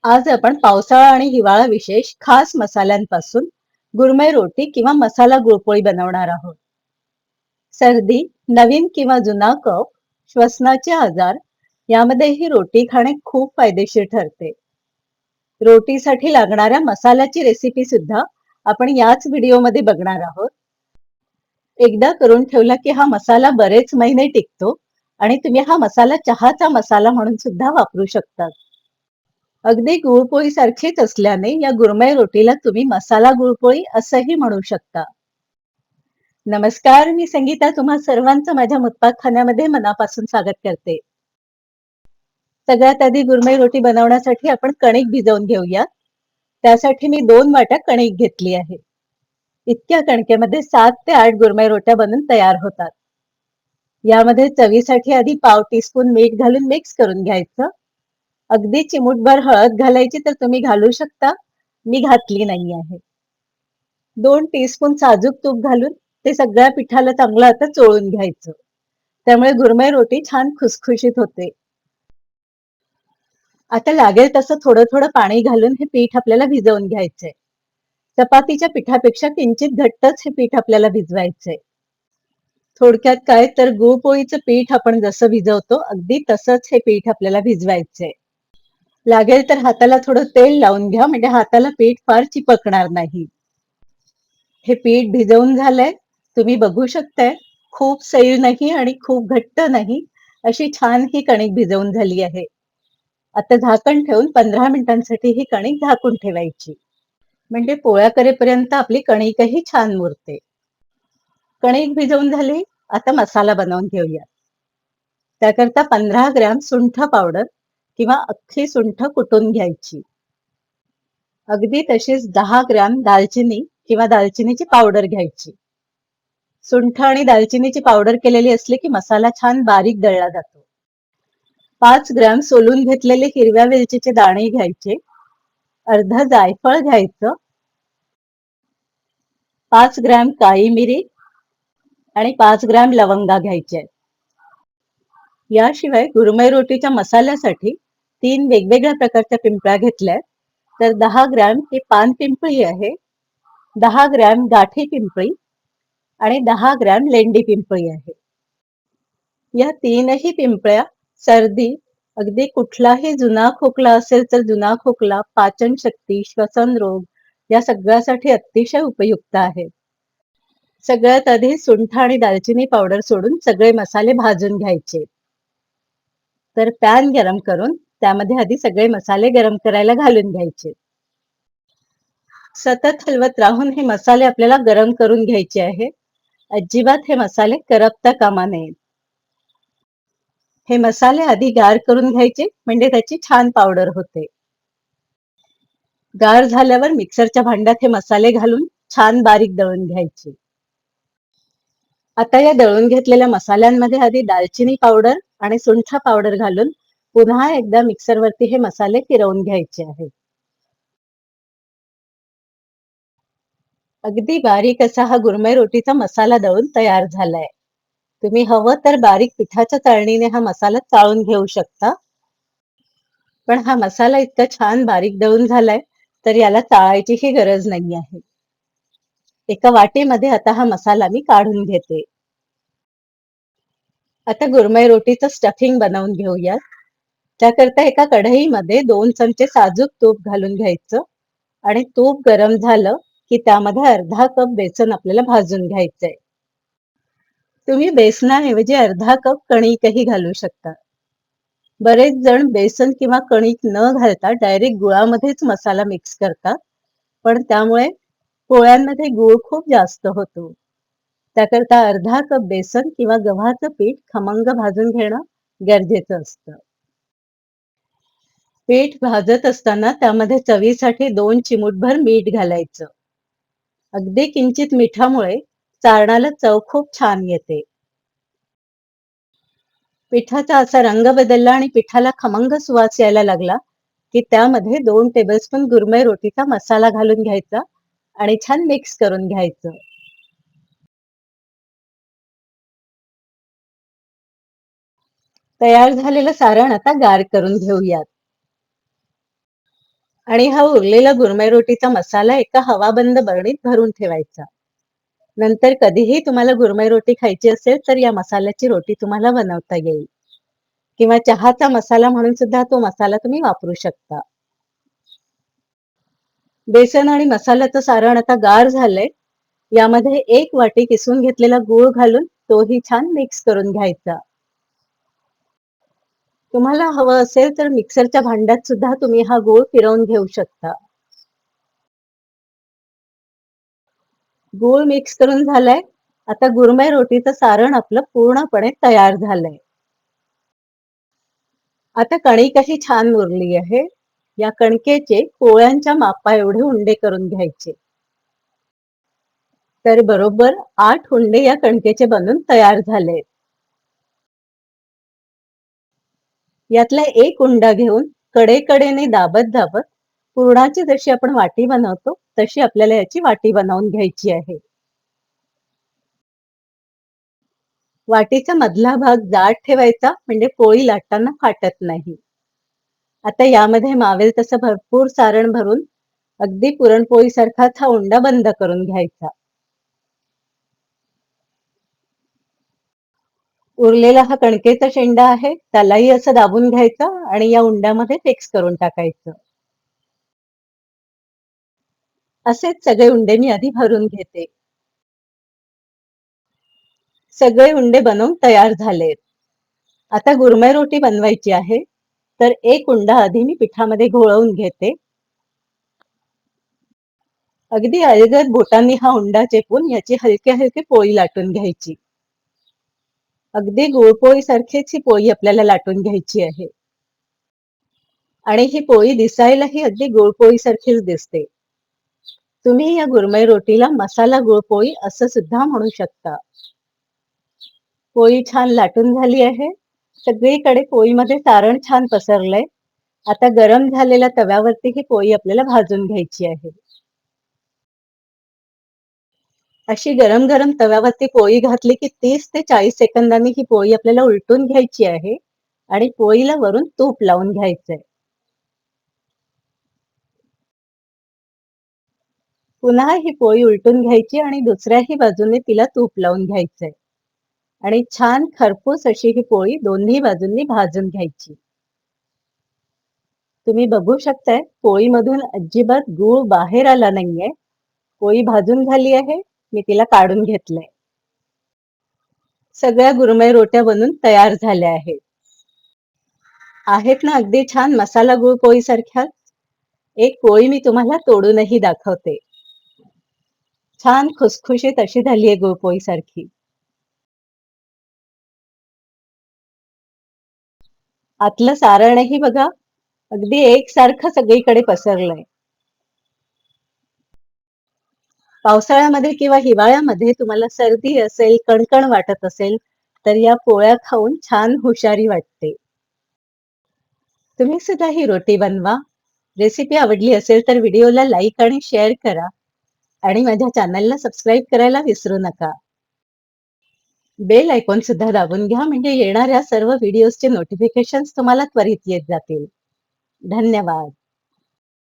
आज आपण पावसाळा आणि हिवाळा विशेष खास मसाल्यांपासून गुरमै रोटी किंवा मसाला गुळपोळी बनवणार आहोत. सर्दी, नवीन किंवा जुना कफ, श्वसनाचे आजार यामध्ये ही रोटी खाणे खूप फायदेशीर ठरते. रोटीसाठी लागणाऱ्या मसाल्याची रेसिपी सुद्धा आपण याच व्हिडिओमध्ये बघणार आहोत. एकदा करून ठेवला की हा मसाला बरेच महिने टिकतो आणि तुम्ही हा मसाला चहाचा मसाला म्हणून सुद्धा वापरू शकता. अगदी गुळपोळी सारखीच असल्याने या गुरमै रोटीला तुम्ही मसाला गुळपोळी असंही म्हणू शकता. नमस्कार, मी संगीता तुम्हा सर्वांचं माझ्या मुत्पाकखान्यामध्ये मनापासून स्वागत करते. सगळ्यात आधी गुरमै रोटी बनवण्यासाठी आपण कणिक भिजवून घेऊया. त्यासाठी मी 2 वाट्या कणिक घेतली आहे. इतक्या कणकेमध्ये 7 ते 8 गुरमै रोट्या बनून तयार होतात. यामध्ये चवीसाठी आधी पाव टीस्पून मीठ घालून मिक्स करून घ्यायचं. अगदी चिमूटभर हळद घालायची तर तुम्ही घालू शकता. मी घातली नाही आहे. 2 टीस्पून साजूक तूप घालून ते सगळ्या पिठाला चांगलं आता चोळून घ्यायचं. त्यामुळे गुरमै रोटी छान खुसखुशीत होते. आता लागेल तसं थोडं थोडं पाणी घालून हे पीठ आपल्याला भिजवून घ्यायचंय. चपातीच्या पिठापेक्षा किंचित घट्टच हे पीठ आपल्याला भिजवायचंय. थोडक्यात काय तर गुळपोळीचं पीठ आपण जसं भिजवतो अगदी तसंच हे पीठ आपल्याला भिजवायचंय. लागेल तर हाताला थोडं तेल लावून घ्या म्हणजे हाताला पीठ फार चिपकणार नाही. हे पीठ भिजवून झालंय. तुम्ही बघू शकताय. खूप सैल नाही आणि खूप घट्ट नाही. अशी छान ही कणिक भिजवून झाली आहे. आता झाकण ठेवून 15 मिनिटांसाठी ही कणिक झाकून ठेवायची. म्हणजे पोळ्या करेपर्यंत आपली कणिकही छान मुरते. कणिक भिजवून झाली. आता मसाला बनवून घेऊया. त्याकरता 15 ग्रॅम सुंठ पावडर किंवा अख्खी सुंठ कुटून घ्यायची. अगदी तशीच 10 ग्रॅम दालचिनी किंवा दालचिनीची पावडर घ्यायची. सुंठ आणि दालचिनीची पावडर केलेली असली की मसाला छान बारीक दळला जातो. 5 ग्रॅम सोलून घेतलेले हिरव्या वेलचीचे दाणे घ्यायचे. अर्धा जायफळ घ्यायचं. 5 ग्रॅम काळी मिरी आणि 5 ग्रॅम लवंगा घ्यायच्या. याशिवाय गुरमै रोटीच्या मसाल्यासाठी 3 वेगवेगळ्या प्रकारच्या पिंपळ्या घेतल्या. तर 10 ग्रॅम ही पान पिंपळी आहे, 10 ग्रॅम गाठी पिंपळी आणि 10 ग्रॅम लेंडी पिंपळी आहे. या तीनही पिंपळ्या सर्दी, अगदी कुठलाही जुना खोकला असेल तर जुना खोकला, पाचन शक्ती, श्वसन रोग या सगळ्यासाठी अतिशय उपयुक्त आहे. सगळ्यात आधी सुंठ आणि दालचिनी पावडर सोडून सगळे मसाले भाजून घ्यायचे. तर पॅन गरम करून त्यामध्ये आधी सगळे मसाले गरम करायला घालून घ्यायचे. सतत हलवत राहून हे मसाले आपल्याला गरम करून घ्यायचे आहे. अजिबात हे मसाले करपता कामा नयेत. हे मसाले आधी गार करून घ्यायचे म्हणजे त्याची छान पावडर होते. गार झाल्यावर मिक्सरच्या भांड्यात हे मसाले घालून छान बारीक दळून घ्यायचे. आता या दळून घेतलेल्या मसाल्यांमध्ये आधी दालचिनी पावडर आणि सुंठ पावडर घालून पुन्हा एकदा मिक्सरवरती हे मसाले फिरवून घ्यायचे आहेत. अगदी बारीक असा हा गुरमै रोटीचा मसाला दळून तयार झालाय. तुम्ही हवं तर बारीक पिठाच्या चाळणीने हा मसाला चाळून घेऊ शकता. पण हा मसाला इतका छान बारीक दळून झालाय तर याला चाळायचीही गरज नाही आहे. एका वाटीमध्ये आता हा मसाला मी काढून घेते. आता गुरमै रोटीचं स्टफिंग बनवून घेऊया. त्याकरता एका कढईमध्ये 2 चमचे साजूक तूप घालून घ्यायचं आणि तूप गरम झालं की त्यामध्ये अर्धा कप बेसन आपल्याला भाजून घ्यायचंय. तुम्ही बेसनाऐवजी अर्धा कप कणिकही घालू शकता. बरेच जण बेसन किंवा कणिक न घालता डायरेक्ट गुळामध्येच मसाला मिक्स करतात. पण त्यामुळे पोळ्यांमध्ये गूळ खूप जास्त होतो. त्याकरता अर्धा कप बेसन किंवा गव्हाचं पीठ खमंग भाजून घेणं गरजेचं असतं. पीठ भाजत असताना त्यामध्ये चवीसाठी 2 चिमूटभर मीठ घालायचं. अगदी किंचित मिठामुळे चारणाला चव खूप छान येते. पिठाचा असा रंग बदलला आणि पिठाला खमंग सुवास यायला लागला की त्यामध्ये 2 टेबलस्पून गुरमै रोटीचा मसाला घालून घ्यायचा आणि छान मिक्स करून घ्यायचं. तयार झालेलं सारण आता गार करून घेऊयात. आणि हा उरलेला गुरमै रोटीचा मसाला एका हवाबंद बरणीत भरून ठेवायचा. नंतर कधीही तुम्हाला गुरमै रोटी खायची असेल तर या मसाल्याची रोटी तुम्हाला बनवता येईल. किंवा चहाचा मसाला म्हणून सुद्धा तो मसाला तुम्ही वापरू शकता. बेसन आणि मसाल्याचं सारण आता गार झालंय. यामध्ये 1 वाटी किसून घेतलेला गूळ घालून तोही छान मिक्स करून घ्यायचा. तुम्हाला हवं असेल तर मिक्सरच्या भांड्यात सुद्धा तुम्ही हा गूळ फिरवून घेऊ शकता. गूळ मिक्स करून झालाय. आता गुरमै रोटीचं सारण आपलं पूर्णपणे तयार झालंय. आता कणिक अशी छान मुरली आहे. या कणकेचे पोळ्यांच्या मापा एवढे उंडे करून घ्यायचे. तर बरोबर 8 उंडे या कणकेचे बनून तयार झाले. यातला एक उंडा घेऊन कडेकडेने दाबत दाबत पुरणाची जशी आपण वाटी बनवतो तशी आपल्याला याची वाटी बनवून घ्यायची आहे. वाटीचा मधला भाग जाड ठेवायचा म्हणजे पोळी लाटताना फाटत नाही. आता यामध्ये मावेल तसं भरपूर सारण भरून अगदी पुरणपोळीसारखाच हा उंडा बंद करून घ्यायचा. उरलेला हा कणकेचा शेंडा आहे त्यालाही असं दाबून घ्यायचं आणि या उंड्यामध्ये फिक्स करून टाकायचं. असेच सगळे उंडे मी आधी भरून घेते. सगळे उंडे बनवून तयार झालेत. आता गुरमै रोटी बनवायची आहे. तर एक उंडा आधी मी पिठामध्ये घोळवून घेते. अगदी अलगद बोटांनी हा उंडा चेपून याची हलके हलके पोळी लाटून घ्यायची. अगदी गुळपोळी सारखीच ही पोळी आपल्याला लाटून घ्यायची आहे. आणि ही पोळी दिसायलाही अगदी गुळपोळी सारखीच दिसते. तुम्ही या गुरमै रोटीला मसाला गुळपोळी असं सुद्धा म्हणू शकता. पोळी छान लाटून झाली आहे. सगळीकडे पोळीमध्ये सारण छान पसरलंय. आता गरम झालेल्या तव्यावरती ही पोळी आपल्याला भाजून घ्यायची आहे. अशी गरम गरम तव्यावरती पोळी घातली की 30 ते 40 सेकंदांनी ही पोळी आपल्याला उलटून घ्यायची आहे आणि पोळीला वरून तूप लावून घ्यायचंय. पुन्हा ही पोळी उलटून घ्यायची आणि दुसऱ्याही बाजूने तिला तूप लावून घ्यायचंय आणि छान खरपूस अशी ही पोळी दोन्ही बाजूंनी भाजून घ्यायची. तुम्ही बघू शकताय पोळीमधून अजिबात गूळ बाहेर आला नाहीये. पोळी भाजून झाली आहे. मी तिला काढून घेतलंय. सगळ्या गुरमै रोट्या बनून तयार झाल्या आहेत. आहेत ना अगदी छान मसाला गुळ पोळी सारख्या. एक पोळी मी तुम्हाला तोडूनही दाखवते. छान खुसखुशीत अशी झालीये गुळपोळी सारखी. आतलं सारणही बघा अगदी एकसारखं सगळीकडे पसरलंय. पावसाळ्यामध्ये किंवा हिवाळ्यामध्ये तुम्हाला सर्दी असेल, कणकण वाटत असेल, तर या पोळ्या खाऊन छान हुशारी वाटते. तुम्ही सुद्धा ही रोटी बनवा. रेसिपी आवडली असेल तर व्हिडिओला लाईक आणि शेअर करा आणि माझ्या चॅनलला सबस्क्राईब करायला विसरू नका. बेल आयकॉन सुद्धा दाबून घ्या म्हणजे येणाऱ्या सर्व व्हिडिओजचे नोटिफिकेशन्स तुम्हाला त्वरित येत जातील. धन्यवाद.